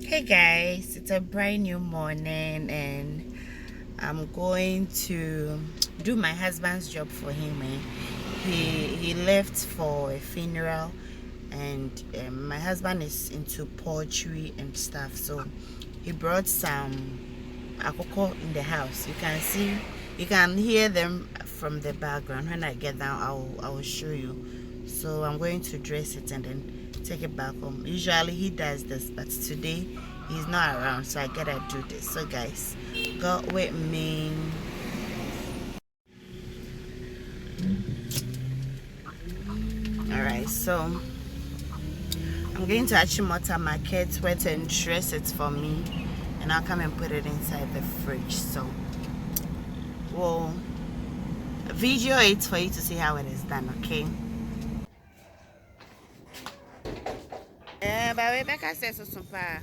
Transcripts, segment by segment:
Hey guys, it's a brand new morning and I'm going to do my husband's job for him. He left for a funeral and my husband is into poultry and stuff, so he brought some akoko in the house. You can hear them from the background. When I get down, I will show you. So I'm going to dress it and then take it back home. Usually he does this, but today he's not around, so I gotta do this. So guys, go with me. All right, so I'm going to Achimota market where to dress it for me, and I'll come and put it inside the fridge. So we'll video it for you to see how it is done, okay? But Rebecca says so far.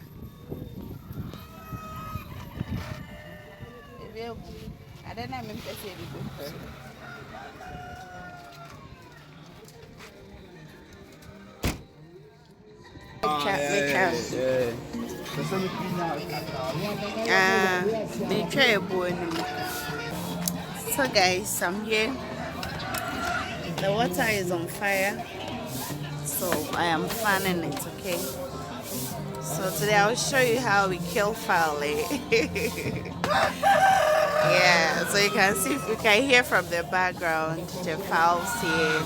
I don't know if I say it. So guys, I'm here. The water is on fire, so I am fanning it, okay? So today I'll show you how we kill fowl. Yeah, so you can see, you can hear from the background the fowls here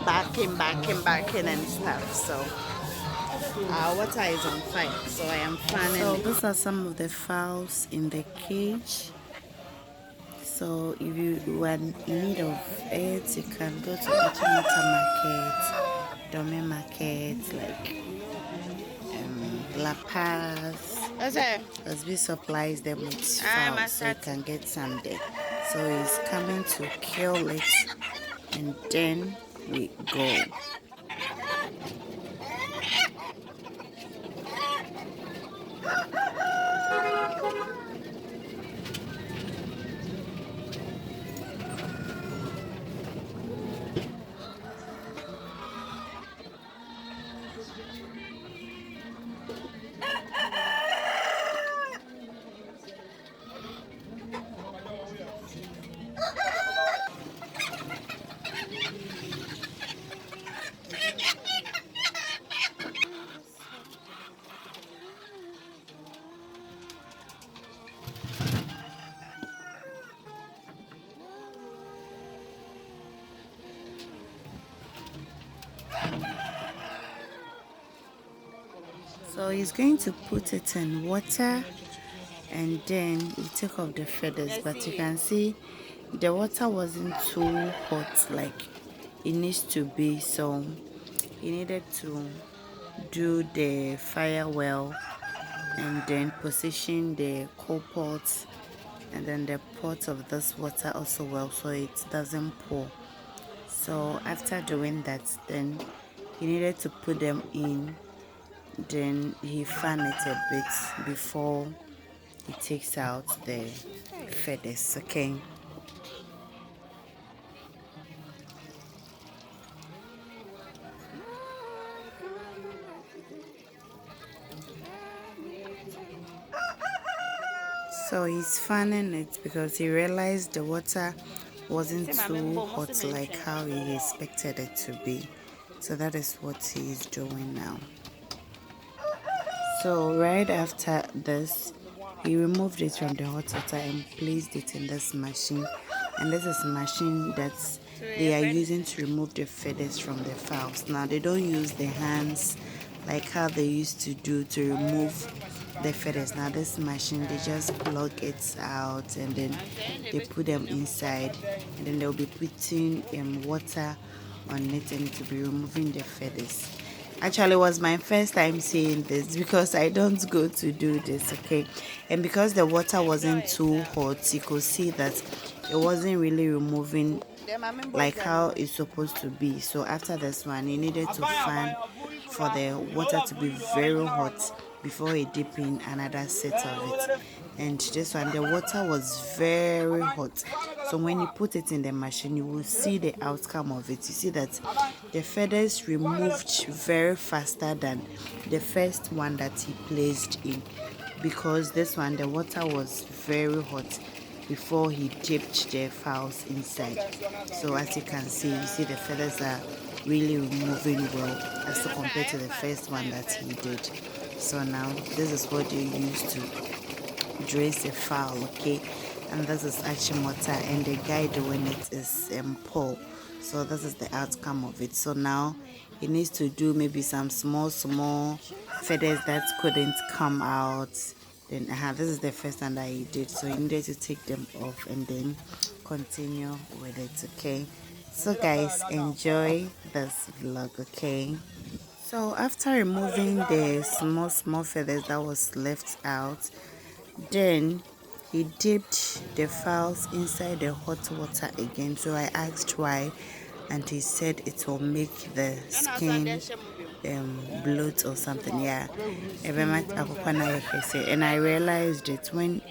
barking and stuff. So our water is on fire, so I am fanning. So these are some of the fowls in the cage. So if you are in need of it, you can go to Achimota market, Dome market, like Lapaz. As we supplies them with fowls, so you can get some there. So he's coming to kill it, and then we go. So he's going to put it in water and then we take off the feathers, but you can see the water wasn't too hot like it needs to be, so he needed to do the fire well and then position the coal pot and then the pot of this water also well so it doesn't pour. So after doing that, then he needed to put them in, then he fan it a bit before he takes out the feathers, okay? So he's fanning it because he realized the water wasn't too hot like how he expected it to be. So that is what he is doing now. So right after this, he removed it from the hot water and placed it in this machine. And this is a machine that they are using to remove the feathers from the fowls. Now they don't use the hands like how they used to do to remove the feathers. Now this machine, they just plug it out and then they put them inside, and then they'll be putting water on it and to be removing the feathers. Actually, it was my first time seeing this because I don't go to do this, okay? And because the water wasn't too hot, you could see that it wasn't really removing like how it's supposed to be. So after this one, you needed to fan for the water to be very hot before you dip in another set of it. And this one, the water was very hot, so when you put it in the machine, you will see the outcome of it. You see that the feathers removed very faster than the first one that he placed in, because this one the water was very hot before he dipped the fowls inside. So as you can see, you see the feathers are really removing well as to compared to the first one that he did. So now this is what you use to dress a fowl, okay? And this is Achimota, and the guy doing it is Paul. So this is the outcome of it. So now he needs to do maybe some small feathers that couldn't come out. Then this is the first one that he did, so he needed to take them off and then continue with it, okay? So guys, enjoy this vlog, okay? So after removing the small feathers that was left out, then he dipped the fowls inside the hot water again. So I asked why, and he said it will make the skin bloat or something. Yeah, and I realized it when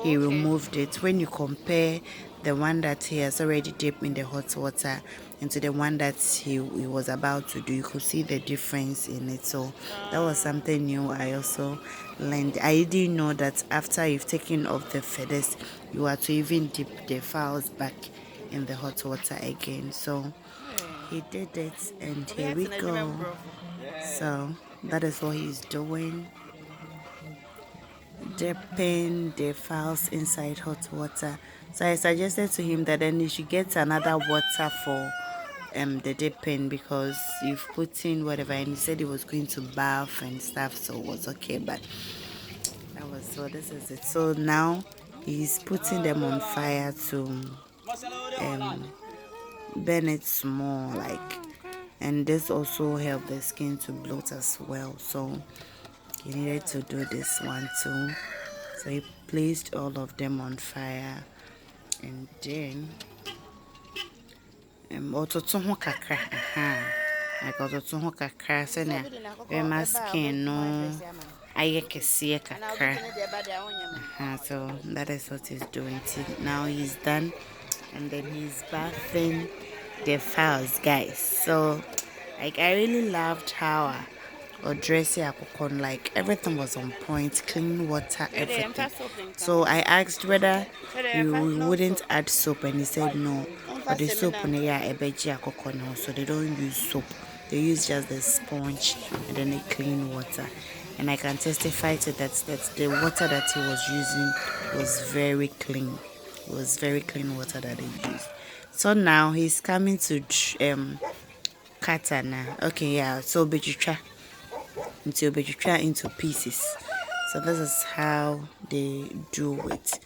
he removed it. When you compare the one that he has already dipped in the hot water into the one that he was about to do, you could see the difference in it. So that was something new I also learned. I didn't know that after you've taken off the feathers, you are to even dip the fowls back in the hot water again. So he did it, and here we go. So that is what he's doing, dipping the fowls inside hot water. So I suggested to him that then he should get another water for the dipping, because you've put in whatever, and he said he was going to bath and stuff, so it was okay. But that was, so this is it. So now he's putting them on fire to burn it small, like, and this also helped the skin to bloat as well. So he needed to do this one too. So he placed all of them on fire, and then ototo ho kakra, like ototo ho kakra, so na my skin no aye kese kakra. So that is what he's doing. Now he's done, and then he's bathing the fowls, guys. So like, I really loved how or dressy akokon, like everything was on point, clean water, everything. So I asked whether you wouldn't add soap, and he said no, but the soap on the ebeji akokon, so they don't use soap, they use just the sponge and then they clean water. And I can testify to that the water that he was using was very clean. It was very clean water that he used. So now he's coming to katana. Okay, yeah, so bejutra into pieces. So this is how they do it.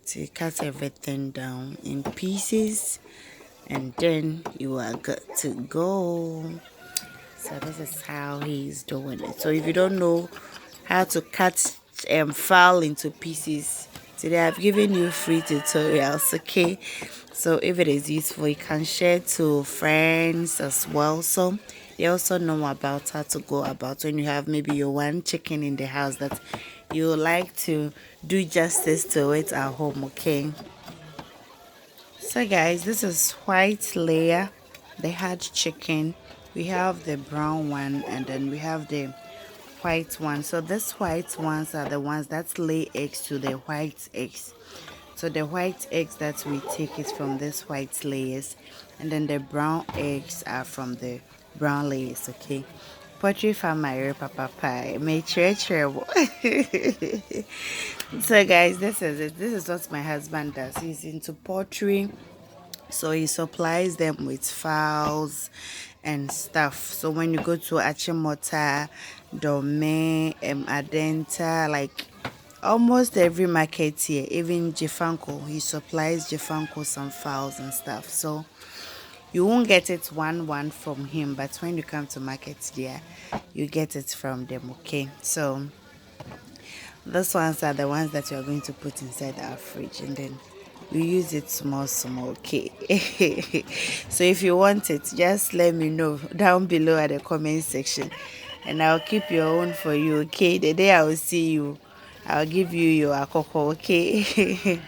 So you cut everything down in pieces, and then you are good to go. So this is how he's doing it. So if you don't know how to cut fowl into pieces, today I've given you free tutorials, okay? So if it is useful, you can share to friends as well, so they also know about how to go about when you have maybe your one chicken in the house that you like to do justice to it at home, okay? So guys, this is white layer, the hard chicken. We have the brown one, and then we have the white one. So these white ones are the ones that lay eggs to the white eggs. So the white eggs that we take is from these white layers, and then the brown eggs are from the brown layers, okay? Poultry farmer papa pie may So guys, this is it. This is what my husband does. He's into poultry, so he supplies them with fowls and stuff. So when you go to Achimota, Dome, Adenta, like almost every market here, even Jefanko, he supplies Jefanko some fowls and stuff. So you won't get it one from him, but when you come to market there, you get it from them, okay? So those ones are the ones that you are going to put inside our fridge, and then we use it small, okay? So if you want it, just let me know down below at the comment section, and I'll keep your own for you, okay? The day I will see you, I'll give you your akoko, okay?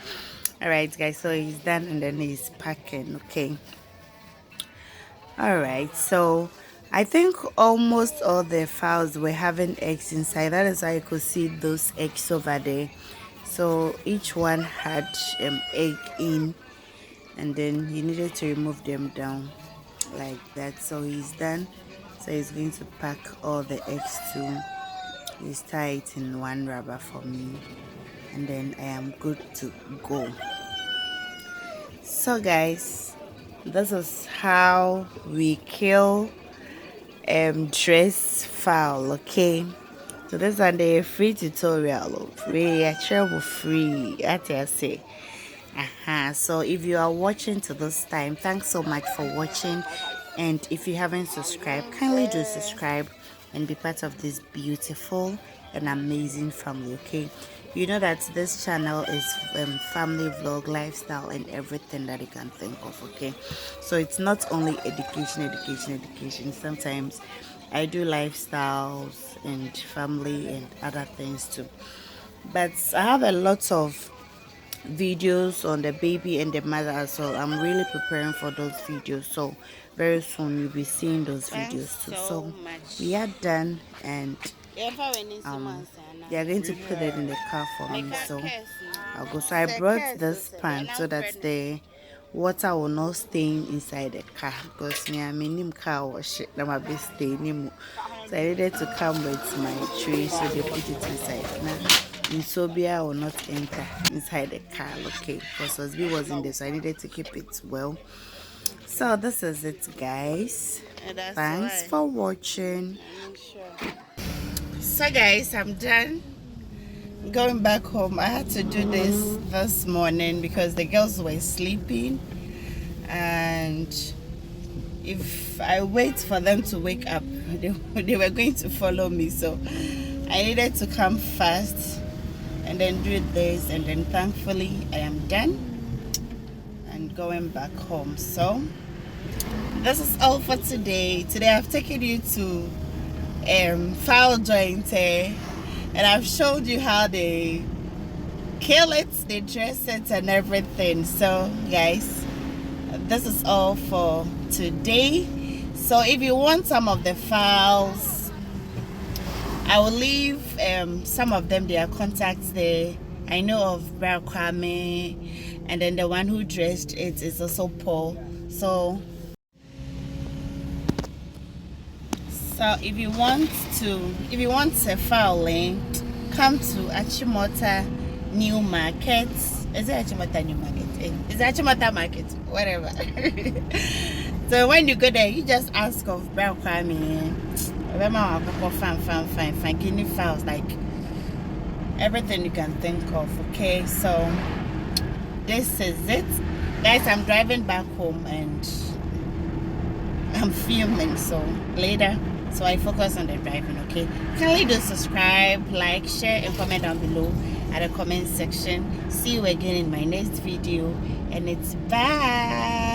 All right, guys, so he's done, and then he's packing, okay? All right, so I think almost all the fowls were having eggs inside. That is why you could see those eggs over there. So each one had egg in, and then he needed to remove them down like that. So he's done. So he's going to pack all the eggs to he's tie it in one rubber for me, and then I am good to go. So guys, this is how we kill dress fowl. Okay, so this is a free tutorial. We are trouble free at I say. So if you are watching to this time, thanks so much for watching, and if you haven't subscribed, kindly do subscribe and be part of this beautiful and amazing family. Okay, you know that this channel is family vlog, lifestyle, and everything that you can think of. Okay, so it's not only education. Sometimes I do lifestyles and family and other things too, but I have a lot of videos on the baby and the mother as well. I'm really preparing for those videos, so very soon you'll be seeing those videos too. So we are done, and they are going to put it in the car for me, so I'll go. So I brought this pan so that the water will not stain inside the car, because me I'm in car wash it, I'm a bit staining. So I needed to come with my tray, so they put it inside. Now Insobia will not enter inside the car, okay, because Osby was in there, so I needed to keep it well. So this is it, guys. Thanks for watching. So guys, I'm done going back home. I had to do this morning because the girls were sleeping, and if I wait for them to wake up, they were going to follow me, so I needed to come fast and then do this, and then thankfully I am done and going back home. So this is all for today. I've taken you to fowl joint, and I've showed you how they kill it, they dress it and everything. So guys, this is all for today. So if you want some of the fowls, I will leave some of them, their contacts there. I know of Kwame, and then the one who dressed it is also Paul. So if you want a fowling, come to Achimota New Market. Is it Achimota New Market? Is it Achimota Market? Whatever. So when you go there, you just ask of Kwame. Fine, guinea fowls, like everything you can think of. Okay, so this is it, guys. I'm driving back home and I'm filming, so later, so I focus on the driving. Okay, kindly do subscribe, like, share, and comment down below at the comment section. See you again in my next video, and it's bye.